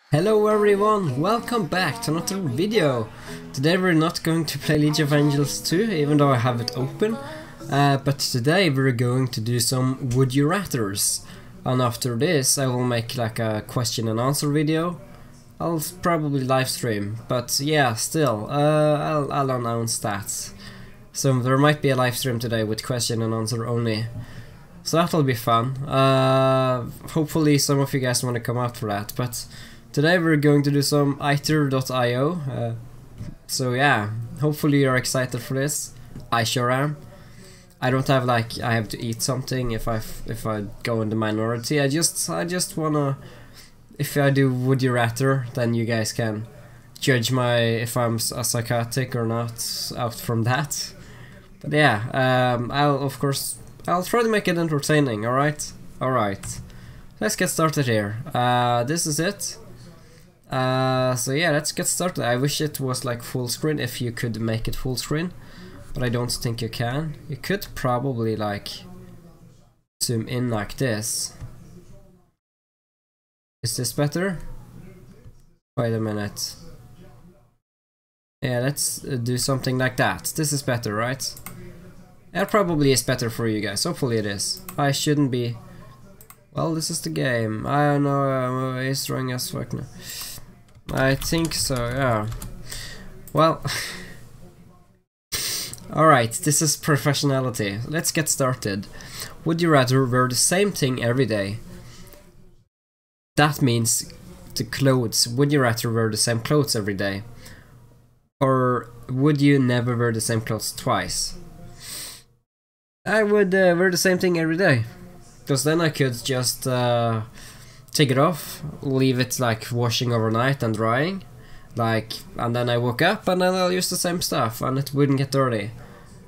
Hello everyone, welcome back to another video. Today we're not going to play League of Angels 2, even though I have it open. But today we're going to do some Would You Rathers. And after this I will make like a question and answer video. I'll probably live stream, but yeah, still, I'll announce that. So there might be a live stream today with question and answer only. So that'll be fun. Hopefully some of you guys want to come out for that, but today we're going to do some iter.io, so yeah, hopefully you're excited for this. I sure am. I don't have like, I have to eat something if I go in the minority. I just wanna, if I do Would You Rather, then you guys can judge if I'm a psychotic or not out from that. But yeah, I'll try to make it entertaining, alright? Alright. Let's get started here. This is it. So yeah, let's get started. I wish it was like full screen, if you could make it full screen, but I don't think you can. You could probably like zoom in like this. Is this better? Wait a minute. Yeah, let's do something like that. This is better, right? That probably is better for you guys. Hopefully it is. I shouldn't be. Well, this is the game. I don't know. He's throwing us fuck now. I think so, yeah. Well, alright, this is professionality. Let's get started. Would you rather wear the same thing every day? That means the clothes. Would you rather wear the same clothes every day? Or would you never wear the same clothes twice? I would wear the same thing every day. Because then I could just take it off, leave it like washing overnight and drying, and then I woke up and then I'll use the same stuff and it wouldn't get dirty.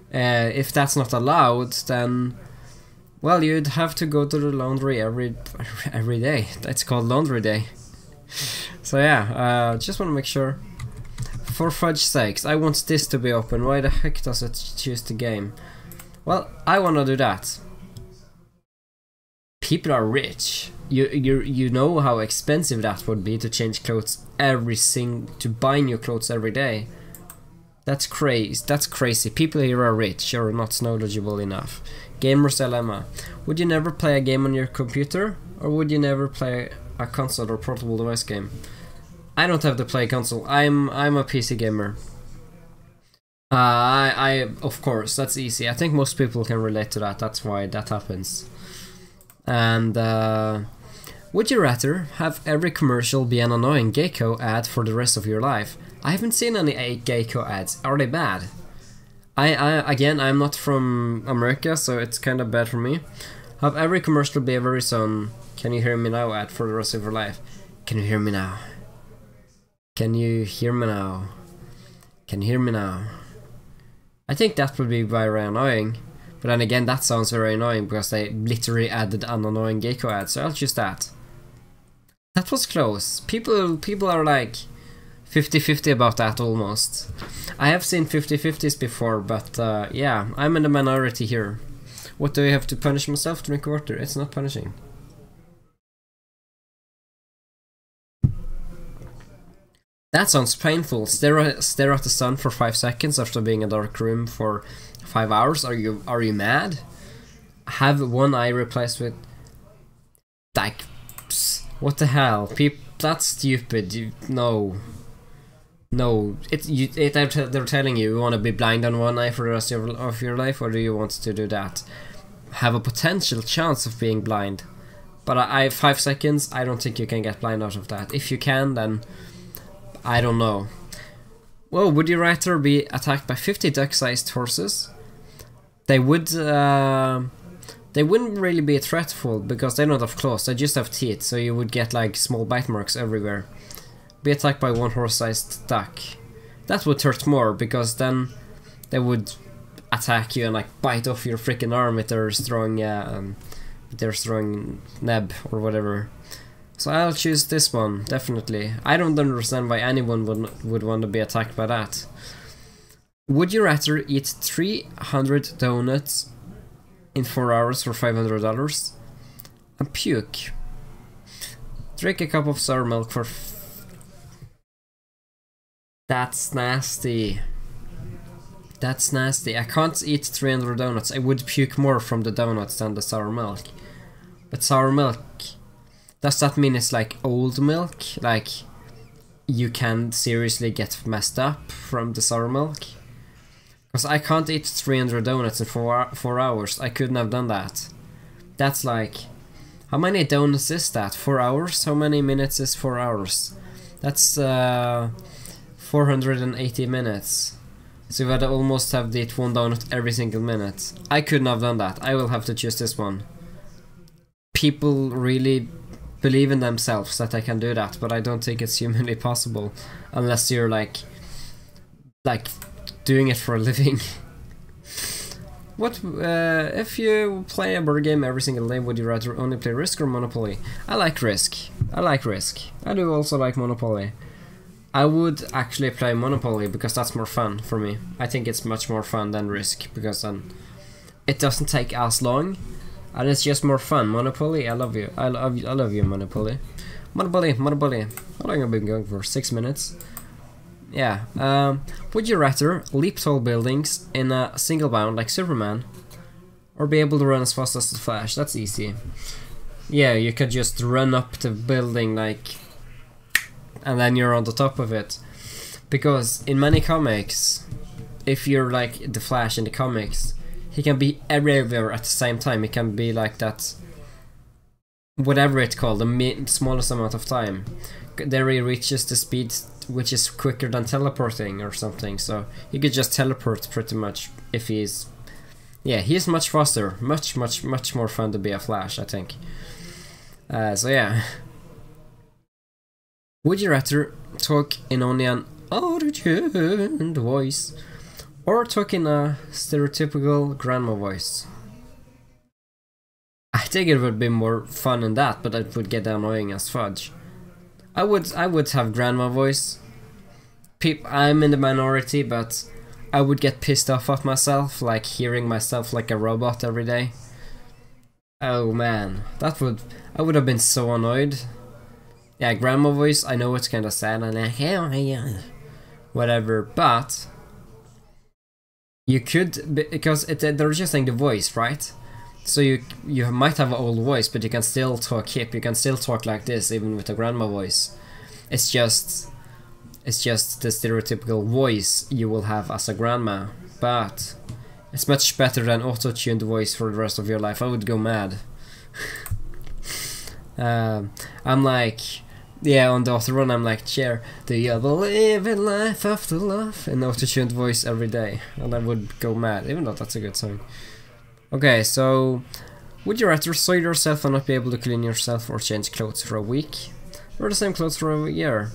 If that's not allowed, then well, you'd have to go to the laundry every day. That's called laundry day. So yeah, just want to make sure. For fudge sakes, I want this to be open. Why the heck does it choose the game? Well, I want to do that. People are rich. You know how expensive that would be to change clothes to buy new clothes every day. That's crazy. That's crazy. People here are rich or not knowledgeable enough. Gamer's dilemma. Would you never play a game on your computer, or would you never play a console or portable device game? I don't have to play console. I'm a PC gamer. I of course, that's easy. I think most people can relate to that. That's why that happens. And would you rather have every commercial be an annoying Gecko ad for the rest of your life? I haven't seen any Gecko ads. Are they bad? Again, I'm not from America, so it's kind of bad for me. Have every commercial be a very soon "Can you hear me now?" ad for the rest of your life. Can you hear me now? Can you hear me now? Can you hear me now? I think that would be very annoying. But then again, that sounds very annoying because they literally added an annoying Gecko ad, so I'll choose that. That was close. People are like 50-50 about that almost. I have seen 50-50s before, but yeah, I'm in the minority here. What do I have to punish myself? Drink water. It's not punishing. That sounds painful. Stare at the sun for 5 seconds after being in a dark room for 5 hours. Are you mad? Have one eye replaced with like, what the hell? That's stupid. No. They're telling you want to be blind on one eye for the rest of your life, or do you want to do that? Have a potential chance of being blind, but 5 seconds. I don't think you can get blind out of that. If you can, then I don't know. Well, would you rather be attacked by 50 duck-sized horses? They wouldn't really be threatful because they don't have claws, they just have teeth, so you would get like small bite marks everywhere. Be attacked by one horse-sized duck. That would hurt more because then they would attack you and like bite off your freaking arm with their strong neb or whatever. So I'll choose this one, definitely. I don't understand why anyone would want to be attacked by that. Would you rather eat 300 donuts in 4 hours for $500 and puke? Drink a cup of sour milk for That's nasty. That's nasty. I can't eat 300 donuts. I would puke more from the donuts than the sour milk. But sour milk, does that mean it's like old milk? Like, you can seriously get messed up from the sour milk? Because I can't eat 300 donuts in 4 hours. I couldn't have done that. That's like... How many donuts is that? 4 hours? How many minutes is 4 hours? That's 480 minutes. So you would almost have to eat one donut every single minute. I couldn't have done that. I will have to choose this one. People really believe in themselves that I can do that, but I don't think it's humanly possible. Unless you're like doing it for a living. What if you play a board game every single day, would you rather only play Risk or Monopoly? I like Risk. I like Risk. I do also like Monopoly. I would actually play Monopoly because that's more fun for me. I think it's much more fun than Risk because then it doesn't take as long and it's just more fun. Monopoly, I love you. I love you, Monopoly. Monopoly. How long have I been going for? 6 minutes? Yeah. Would you rather leap tall buildings in a single bound like Superman, or be able to run as fast as the Flash? That's easy. Yeah, you could just run up the building like, and then you're on the top of it. Because in many comics, if you're like the Flash in the comics, he can be everywhere at the same time. He can be like that, whatever it's called, the smallest amount of time. There he reaches the speed which is quicker than teleporting or something, so he could just teleport pretty much if he's... Yeah, he's much faster, much more fun to be a Flash, I think. So yeah. Would you rather talk in only an auto-tuned voice, or talk in a stereotypical grandma voice? I think it would be more fun in that, but it would get annoying as fudge. I would have grandma voice. I'm in the minority, but I would get pissed off at myself, like hearing myself like a robot every day. Oh man, I would have been so annoyed. Yeah, grandma voice, I know it's kind of sad and like, whatever, but you could, because they're just saying the voice, right? So you might have an old voice, but you can still talk hip. You can still talk like this, even with a grandma voice. It's just the stereotypical voice you will have as a grandma. But it's much better than auto-tuned voice for the rest of your life. I would go mad. I'm like, yeah, on the auto run, I'm like, chair, do you believe in life after love? In auto-tuned voice every day, and I would go mad, even though that's a good song. Okay, so would you rather soil yourself and not be able to clean yourself, or change clothes for a week, or the same clothes for a year?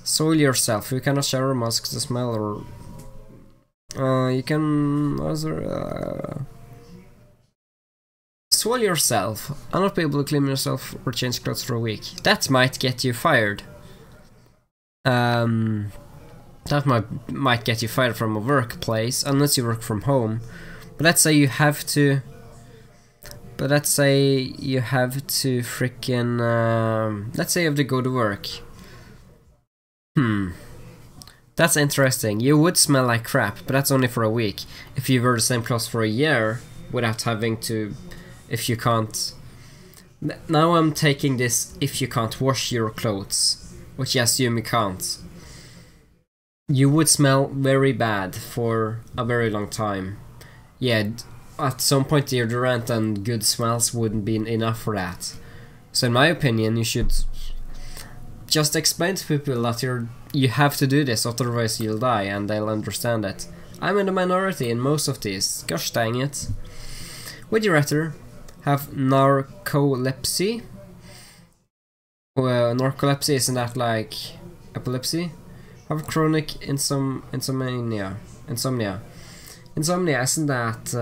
Soil yourself. You cannot shower, mask the smell, or you can soil yourself and not be able to clean yourself or change clothes for a week. That might get you fired. That might get you fired from a workplace unless you work from home. But let's say you have to. But let's say you have to freaking. Let's say you have to go to work. That's interesting. You would smell like crap, but that's only for a week. If you wear the same clothes for a year without having to. If you can't. Now I'm taking this. If you can't wash your clothes, which I assume you can't. You would smell very bad for a very long time. Yeah, at some point deodorant and good smells wouldn't be enough for that. So in my opinion, you should just explain to people that you have to do this, otherwise you'll die, and they'll understand it. I'm in the minority in most of these. Gosh dang it. Would you rather have narcolepsy? Well, narcolepsy, isn't that like epilepsy? Have chronic insomnia. Insomnia, isn't that...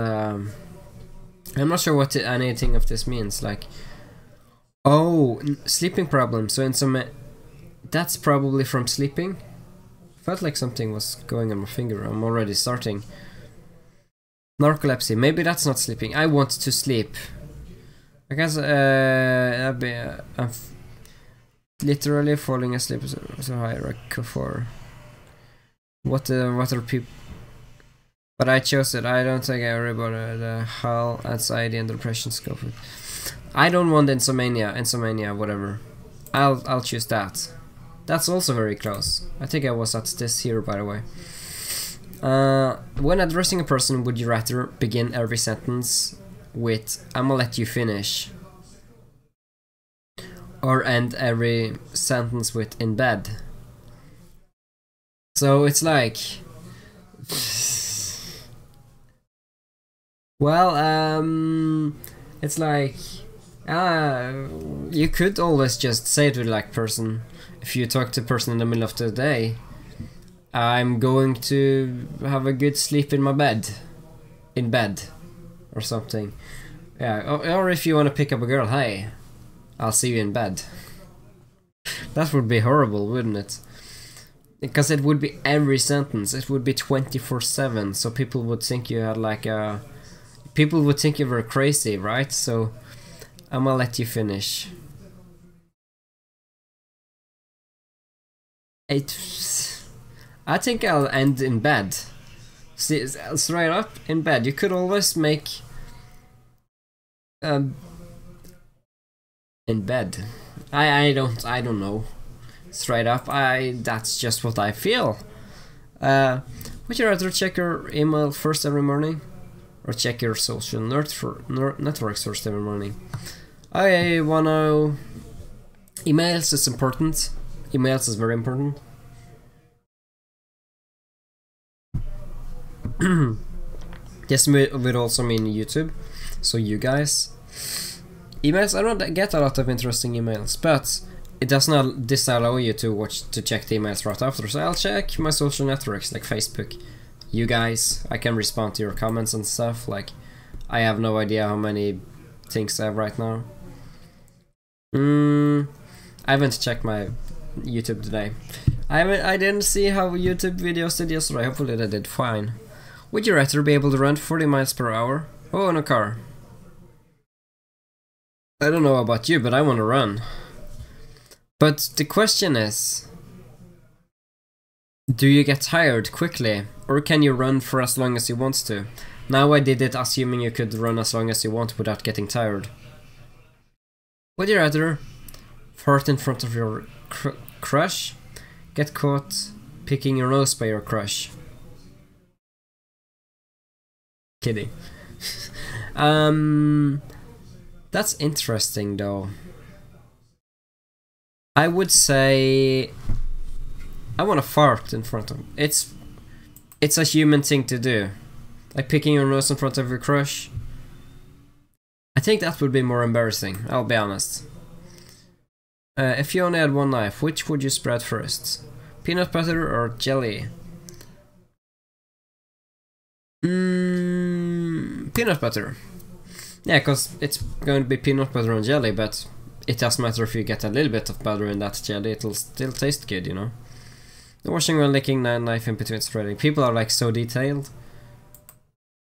I'm not sure what anything of this means, like... Oh, sleeping problem, so insomnia... That's probably from sleeping? Felt like something was going on my finger, I'm already starting. Narcolepsy, maybe that's not sleeping. I want to sleep. I guess I'm literally falling asleep so high for... What are people? But I chose it. I don't think everybody the hell, anxiety and depression scope. I don't want insomnia, whatever. I'll choose that. That's also very close. I think I was at this here, by the way. When addressing a person, would you rather begin every sentence with "I'ma let you finish," or end every sentence with "in bed"? So it's like, well, it's like, you could always just say to the like person, if you talk to a person in the middle of the day, I'm going to have a good sleep in my bed, or something. Yeah, or if you want to pick up a girl, hey, I'll see you in bed. That would be horrible, wouldn't it? Because it would be every sentence, it would be 24/7, so people would think you had like a... People would think you were crazy, right? So, I'm gonna let you finish. I think I'll end in bed. See, straight up in bed. You could always make... in bed. I don't know. Straight up, that's just what I feel. Would you rather check your email first every morning, or check your social networks first every morning? I wanna... Emails is important. Emails is very important. This would also mean YouTube. So you guys, emails. I don't get a lot of interesting emails, but it does not disallow you to check the emails right after. So I'll check my social networks like Facebook. You guys, I can respond to your comments and stuff. Like, I have no idea how many things I have right now. I haven't checked my YouTube today. I didn't see how YouTube videos did yesterday. Hopefully they did fine. Would you rather be able to run 40 miles per hour? Oh, in a car. I don't know about you, but I want to run. But the question is, do you get tired quickly, or can you run for as long as you want to? Now I did it assuming you could run as long as you want without getting tired. Would you rather fart in front of your crush, get caught picking your nose by your crush? Kidding. That's interesting though. I would say I want to fart in front of him. It's a human thing to do. Like picking your nose in front of your crush. I think that would be more embarrassing, I'll be honest. If you only had one knife, which would you spread first? Peanut butter or jelly? Peanut butter. Yeah, because it's going to be peanut butter and jelly, but it doesn't matter if you get a little bit of butter in that jelly, it'll still taste good, you know? The washing while licking, knife in between spreading. People are like so detailed.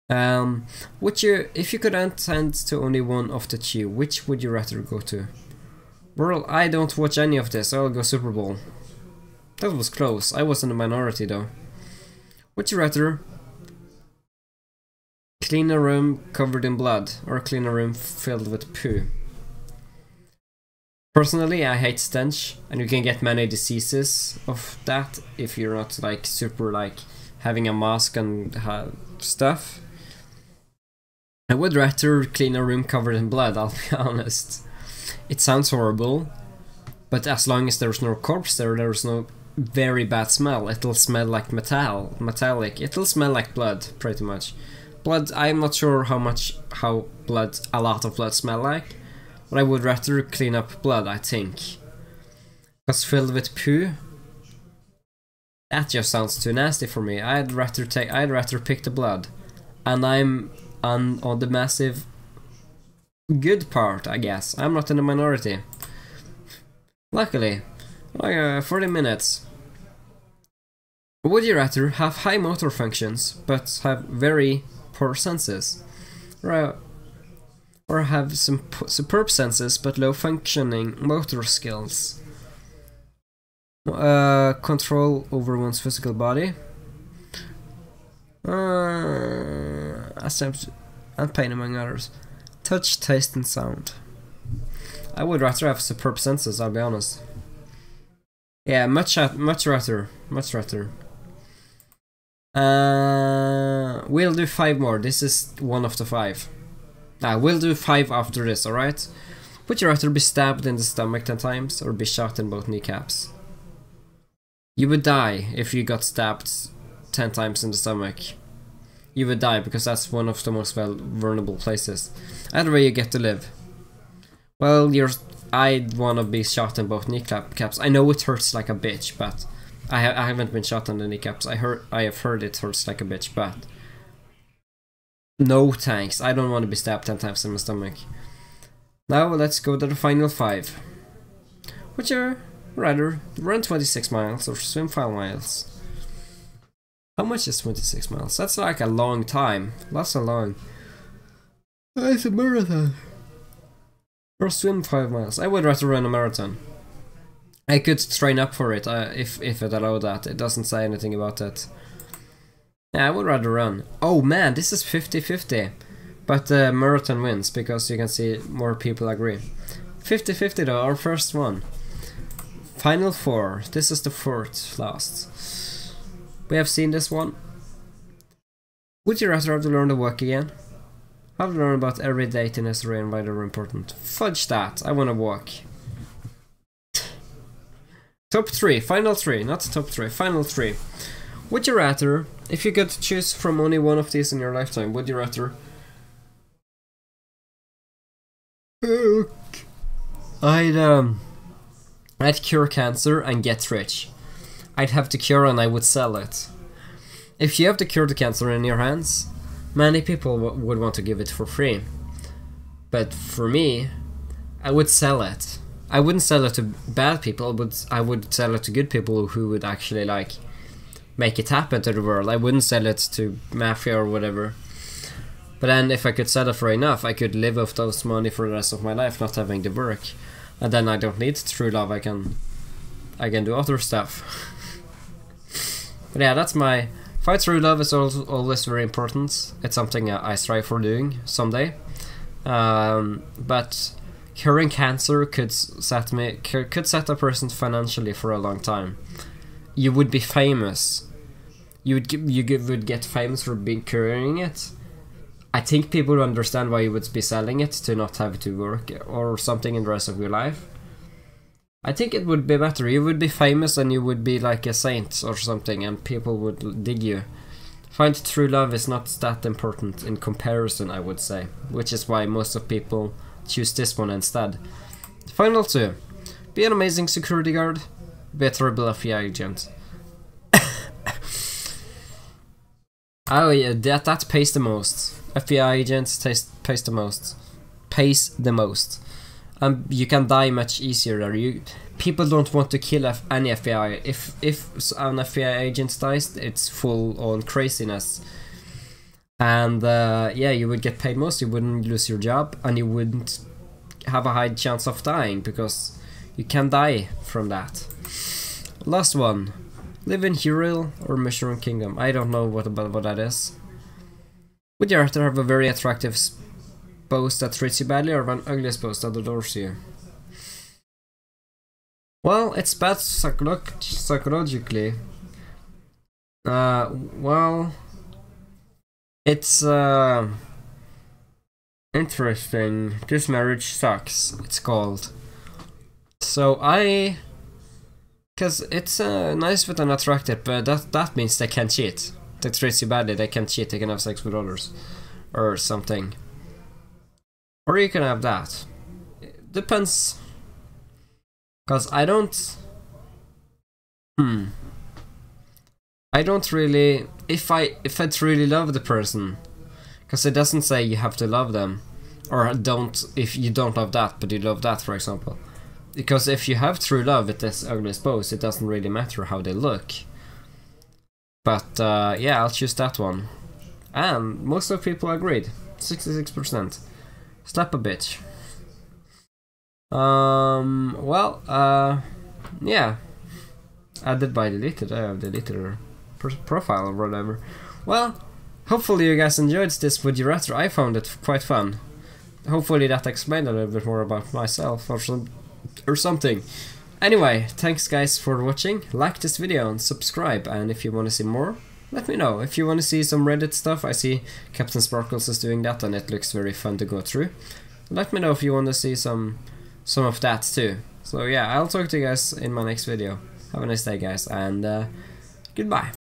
If you could attend to only one of the two, which would you rather go to? Well, I don't watch any of this, I'll go Super Bowl. That was close, I was in the minority though. Would you rather clean a room covered in blood, or clean a room filled with poo? Personally, I hate stench, and you can get many diseases of that if you're not like super like having a mask and stuff. I would rather clean a room covered in blood, I'll be honest. It sounds horrible, but as long as there's no corpse there's no very bad smell. It'll smell like metallic. It'll smell like blood, pretty much. Blood, I'm not sure how a lot of blood smell like, but I would rather clean up blood, I think. Because filled with poo, that just sounds too nasty for me. I'd rather pick the blood, and I'm on the massive good part, I guess. I'm not in the minority. Luckily, 40 minutes. Would you rather have high motor functions but have very poor senses, or have some superb senses but low functioning motor skills? Control over one's physical body, and pain among others. Touch, taste and sound. I would rather have superb senses, I'll be honest. Yeah, much rather. We'll do 5 more. This is one of the 5. We'll do 5 after this, alright? Would you rather be stabbed in the stomach 10 times or be shot in both kneecaps? You would die if you got stabbed 10 times in the stomach. You would die because that's one of the most vulnerable places. Either way you get to live. Well, I'd wanna be shot in both kneecaps. I know it hurts like a bitch, but I haven't been shot in the kneecaps. I have heard it hurts like a bitch, but no thanks. I don't want to be stabbed 10 times in my stomach. Now let's go to the final 5. Would you rather run 26 miles or swim 5 miles? How much is 26 miles? That's like a long time. That's a long. It's a marathon. Or swim 5 miles. I would rather run a marathon. I could train up for it if it allowed that. It doesn't say anything about that. Yeah, I would rather run. Oh man, this is 50-50. But the marathon wins because you can see more people agree. 50-50 though, our first one. Final 4. This is the 4th last. We have seen this one. Would you rather have to learn to walk again? Have to learn about every date in history and why they're important. Fudge that, I wanna walk. Top 3, final 3, not top 3, final 3. Would you rather, if you could choose from only one of these in your lifetime, would you rather? I'd cure cancer and get rich. I'd have the cure and I would sell it. If you have the cure to cancer in your hands, many people would want to give it for free. But for me, I would sell it. I wouldn't sell it to bad people, but I would sell it to good people who would actually like make it happen to the world. I wouldn't sell it to mafia or whatever. But then if I could sell it for enough, I could live off those money for the rest of my life, not having to work. And then I don't need true love, I can do other stuff. But yeah, that's my... Fight true love is always very important. It's something I strive for doing someday. But curing cancer could set a person financially for a long time. You would be famous. You would get famous for curing it. I think people would understand why you would be selling it to not have to work or something in the rest of your life. I think it would be better. You would be famous and you would be like a saint or something and people would dig you. Find true love is not that important in comparison, I would say. Which is why most of people choose this one instead. Final 2. Be an amazing security guard. Be a terrible FBI agent. Oh yeah, that pays the most. FBI agents pays the most. You can die much easier there. People don't want to kill any FBI. If an FBI agent dies, it's full on craziness. And yeah, you would get paid most. You wouldn't lose your job, and you wouldn't have a high chance of dying because you can die from that. Last one. Live in Hyrule or Mushroom Kingdom. I don't know what that is. Would you rather have a very attractive spouse that treats you badly or an ugly spouse that adores you? Well, it's bad psychologically. Well, it's interesting. This marriage sucks, it's called. So because it's nice with an attractive, but that means they can cheat. They treat you badly, they can cheat, they can have sex with others. Or something. Or you can have that. It depends. Because I don't really... If I truly love the person. Because it doesn't say you have to love them. Or don't, if you don't love that, but you love that, for example. Because if you have true love with this ugly spouse, it doesn't really matter how they look. But yeah, I'll choose that one. And most of people agreed. 66%. Slap a bitch. Well, yeah. Added by deleted. I have deleted her profile or whatever. Well, hopefully you guys enjoyed this Would You Rather. I found it quite fun. Hopefully that explained a little bit more about myself or something. Anyway, thanks guys for watching. Like this video and subscribe, and if you want to see more, let me know. If you want to see some Reddit stuff, I see Captain Sparkles is doing that and it looks very fun to go through. Let me know if you want to see some of that too. So yeah, I'll talk to you guys in my next video. Have a nice day guys, and goodbye.